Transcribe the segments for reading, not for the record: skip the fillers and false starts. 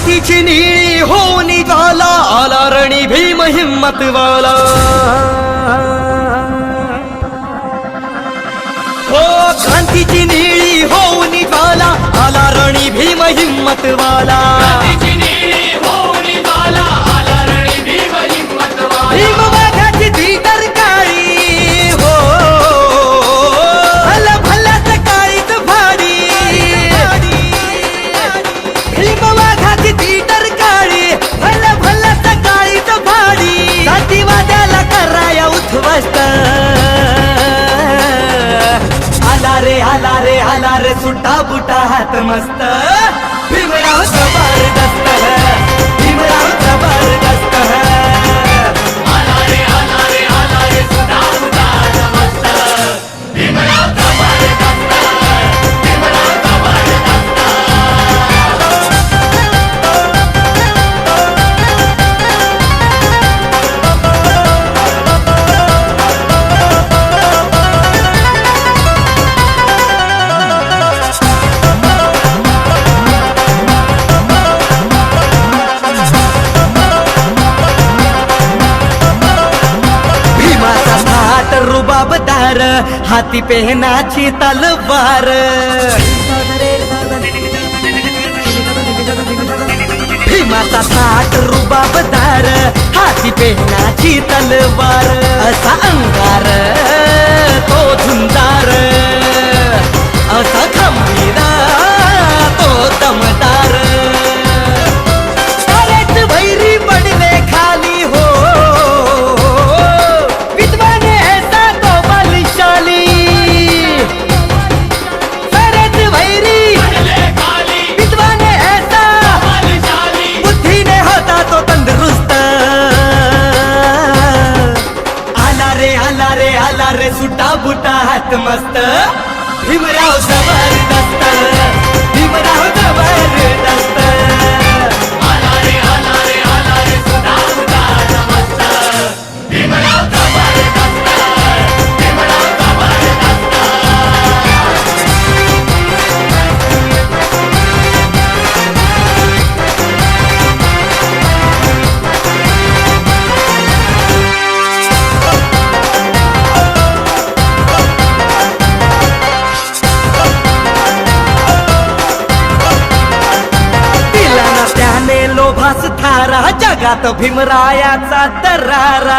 क्रांतीची निळी होऊन ज्वाला आला रणी भीम हिम्मतवाला हो क्रांतीची निळी होऊन ज्वाला आला रणी भीम हिम्मतवाला भीम वाघाची ती काळी हो भला भलाच काळीच भाडी भीम वाघाची ती काळी भला भलाच काळीच भाडी जातीवाद्याला कराया उद्ध्वस्त आला रे सुट्टा बुटा हात मस्त भीमराव जबरदस्त भीमराव जबरदस्त रुबाबदार हाती पेहनाची तलवार भीमाचा थाट रुबाबदार हाती पेहनाची तलवार असा अंगार तो झुंजार असा खंबीर तो दमदार वैरी पडले खाली हो सुटा बुटा हात मस्त भीमराव जबरदस्त भीमराव जबरदस्त आला रे सुटा बुटा हात मस्त भीमराव जबरदस्त भीमराव जबरदस्त लोभास थारा जगात भीमरायाचा दरारा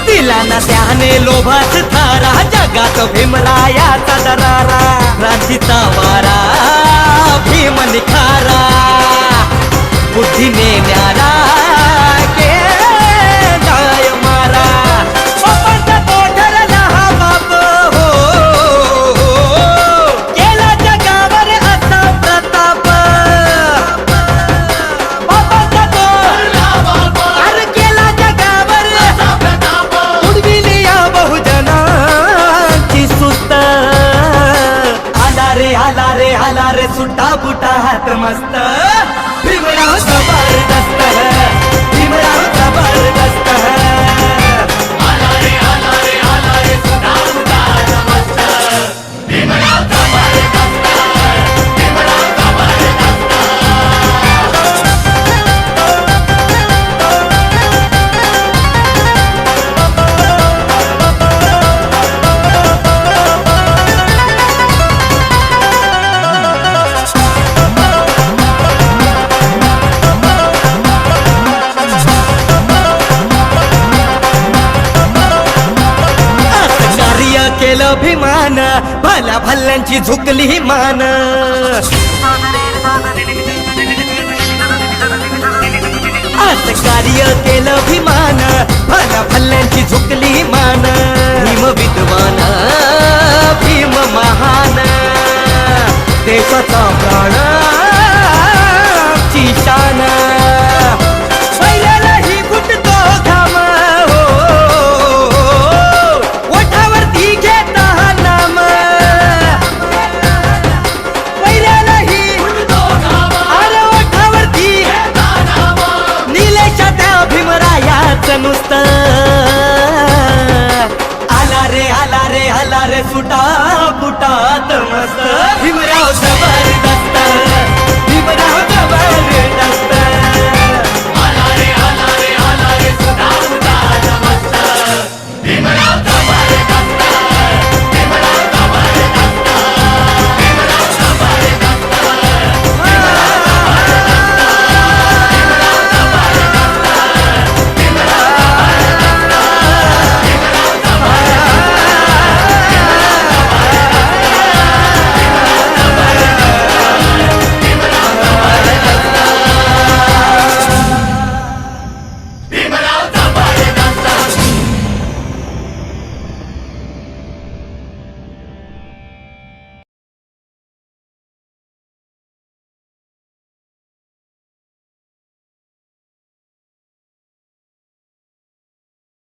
दिला ना त्याने लोभास थारा जगात भीमरायाचा दरारा क्रांतीचा वारा भीम निखारा बुद्धीने न्यारा के जाय मारा आला रे सुट्टा बुटा हात मस्त भीमराव जबरदस्त भीमराव जबरदस्त आला रे सुट्टा बुटा हात मस्त भीमराव जबरदस्त भीमराव जबरदस्त केलं भीमान भल्या भल्ल्यांची झुकली मान आज कार्य केलं भीमान भल्या भल्ल्यांची झुकली मान भीम विद्वान भीम महान देशाचा प्राण ची शान नुसतं आला रे सुटा बुटात मस्त भीमराव क्रांती